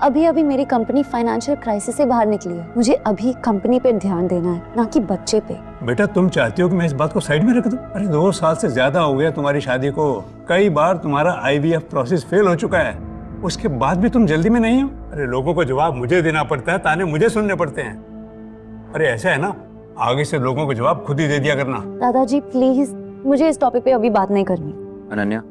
अभी अभी मेरी कंपनी फाइनेंशियल क्राइसिस से बाहर निकली है। मुझे अभी कंपनी पे ध्यान देना है, ना कि बच्चे पे। बेटा तुम चाहती हो कि मैं इस बात को साइड में रख दूं? अरे 2 साल से ज्यादा हो गया तुम्हारी शादी को। कई बार तुम्हारा IVF प्रोसेस फेल हो चुका है, उसके बाद भी तुम जल्दी में नहीं हो। अरे लोगों को जवाब मुझे देना पड़ता है, ताने मुझे सुनने पड़ते हैं। अरे ऐसा है ना, आगे से लोगों को जवाब खुद ही दे दिया करना। दादाजी प्लीज, मुझे इस टॉपिक पे अभी बात नहीं करनी। अनन्या,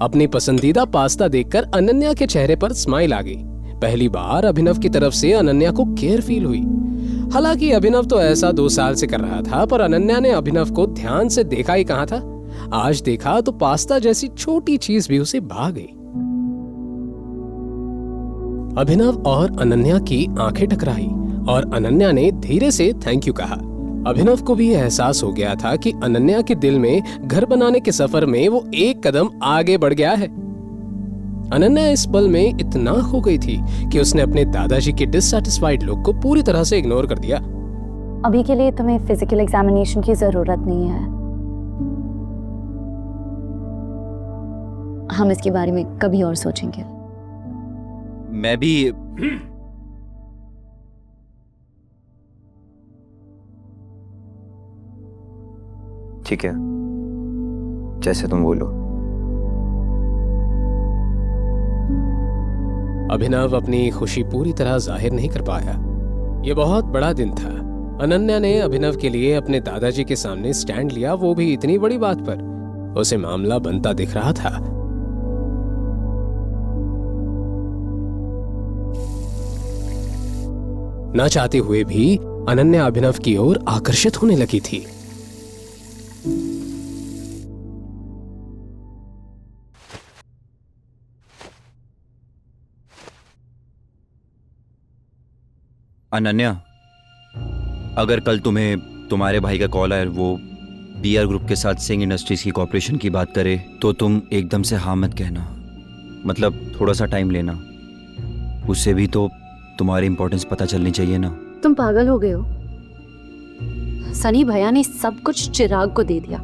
अपनी पसंदीदा पास्ता देखकर अनन्या के चेहरे पर स्माइल आ गई। पहली बार अभिनव की तरफ से अनन्या को केयर फील हुई। हालांकि अभिनव तो ऐसा 2 साल से कर रहा था, पर अनन्या ने अभिनव को ध्यान से देखा ही कहाँ था। आज देखा तो पास्ता जैसी छोटी चीज भी उसे भा गई। अभिनव और अनन्या की आंखें टकराई और अनन्या ने धीरे से थैंक यू कहा। अभिनव को भी एहसास हो गया था कि अनन्या के दिल में घर बनाने के सफर में वो एक कदम आगे बढ़ गया है। अनन्या इस पल में इतना खो गई थी कि उसने अपने दादाजी के डिससैटिस्फाइड लुक को पूरी तरह से इग्नोर कर दिया। अभी के लिए तुम्हें फिजिकल एग्जामिनेशन की जरूरत नहीं है। हम इसके बारे में कभी और सोचेंगे। मैं भी ठीक है, जैसे तुम बोलो। अभिनव अपनी खुशी पूरी तरह जाहिर नहीं कर पाया। ये बहुत बड़ा दिन था। अनन्या ने अभिनव के लिए अपने दादाजी के सामने स्टैंड लिया, वो भी इतनी बड़ी बात पर। उसे मामला बनता दिख रहा था। ना चाहते हुए भी अनन्या अभिनव की ओर आकर्षित होने लगी थी। अनन्या, अगर कल तुम्हें तुम्हारे भाई का कॉल आए, वो BR ग्रुप के साथ सिंह इंडस्ट्रीज की कॉर्पोरेशन की बात करे, तो तुम एकदम से हाँ मत कहना। मतलब थोड़ा सा टाइम लेना, उससे भी तो तुम्हारी इंपॉर्टेंस पता चलनी चाहिए ना। तुम पागल हो गए हो? सनी भैया ने सब कुछ चिराग को दे दिया।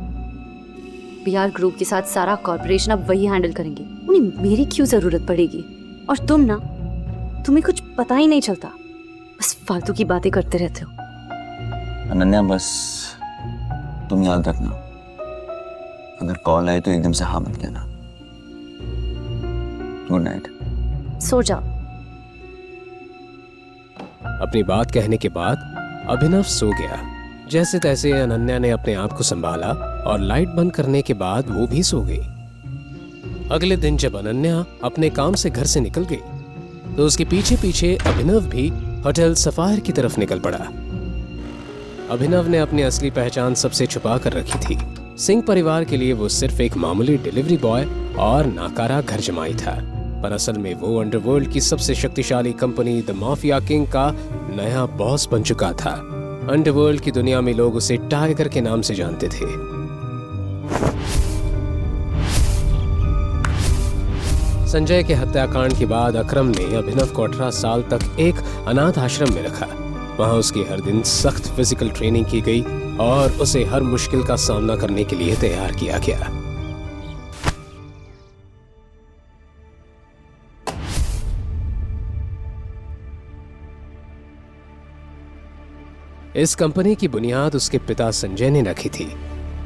BR ग्रुप के साथ सारा कॉर्पोरेशन अब वही हैंडल करेंगे। उन्हें मेरी क्यों जरूरत पड़ेगी? और तुम ना, तुम्हें कुछ पता ही नहीं चलता, बस फालतू की बातें करते रहते हो। अनन्या, बस तुम याद रखना, अगर कॉल आए तो एकदम से हाँ मत कहना। Good night. सो जाओ। अपनी बात कहने के बाद अभिनव सो गया। जैसे तैसे अनन्या ने अपने आप को संभाला और लाइट बंद करने के बाद वो भी सो गई। अगले दिन जब अनन्या अपने काम से घर से निकल गई तो उसके पीछे पीछे अभिनव भी होटल सफायर की तरफ निकल पड़ा। अभिनव ने अपनी असली पहचान सबसे छुपा कर रखी थी। सिंह परिवार के लिए वो सिर्फ एक मामूली डिलीवरी बॉय और नाकारा घर जमाई था, पर असल में वो अंडरवर्ल्ड की सबसे शक्तिशाली कंपनी द माफिया किंग का नया बॉस बन चुका था। अंडरवर्ल्ड की दुनिया में लोग उसे टाइगर के नाम से जानते थे। संजय के हत्याकांड के बाद अकरम ने अभिनव को 18 साल तक एक अनाथ आश्रम में रखा। वहां उसकी हर दिन सख्त फिजिकल ट्रेनिंग की गई और उसे हर मुश्किल का सामना करने के लिए तैयार किया गया। इस कंपनी की बुनियाद उसके पिता संजय ने रखी थी,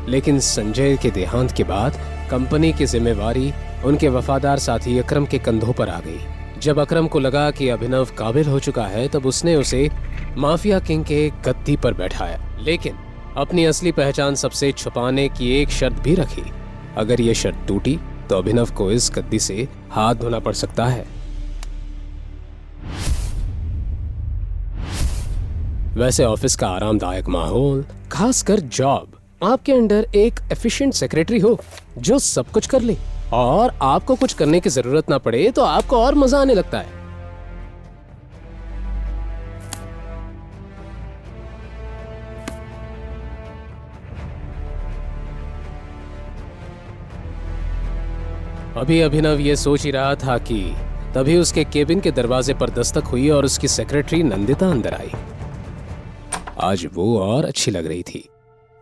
लेकिन संजय के देहांत के बाद कंपनी की जिम्मेवारी उनके वफादार साथी अकरम के कंधों पर आ गई। जब अकरम को लगा कि अभिनव काबिल हो चुका है, तब उसने उसे माफिया किंग के गद्दी पर बैठाया, लेकिन अपनी असली पहचान सबसे छुपाने की एक शर्त भी रखी। अगर ये शर्त टूटी तो अभिनव को इस गद्दी से हाथ धोना पड़ सकता है। वैसे ऑफिस का आरामदायक माहौल, खासकर जॉब, आपके अंडर एक एफिशिएंट सेक्रेटरी हो जो सब कुछ कर ले और आपको कुछ करने की जरूरत ना पड़े, तो आपको और मजा आने लगता है। अभी अभिनव ये सोच ही रहा था कि तभी उसके केबिन के दरवाजे पर दस्तक हुई और उसकी सेक्रेटरी नंदिता अंदर आई। आज वो और अच्छी लग रही थी,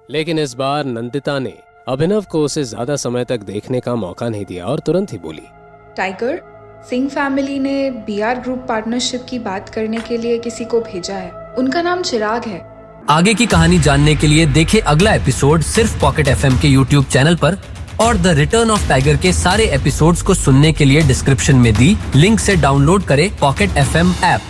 लेकिन इस बार नंदिता ने अभिनव को उसे ज्यादा समय तक देखने का मौका नहीं दिया और तुरंत ही बोली, टाइगर, सिंह फैमिली ने बीआर ग्रुप पार्टनरशिप की बात करने के लिए किसी को भेजा है। उनका नाम चिराग है। आगे की कहानी जानने के लिए देखें अगला एपिसोड सिर्फ पॉकेट एफएम के यूट्यूब चैनल पर, और द रिटर्न ऑफ टाइगर के सारे एपिसोड्स को सुनने के लिए डिस्क्रिप्शन में दी लिंक से डाउनलोड करें पॉकेट एफएम ऐप।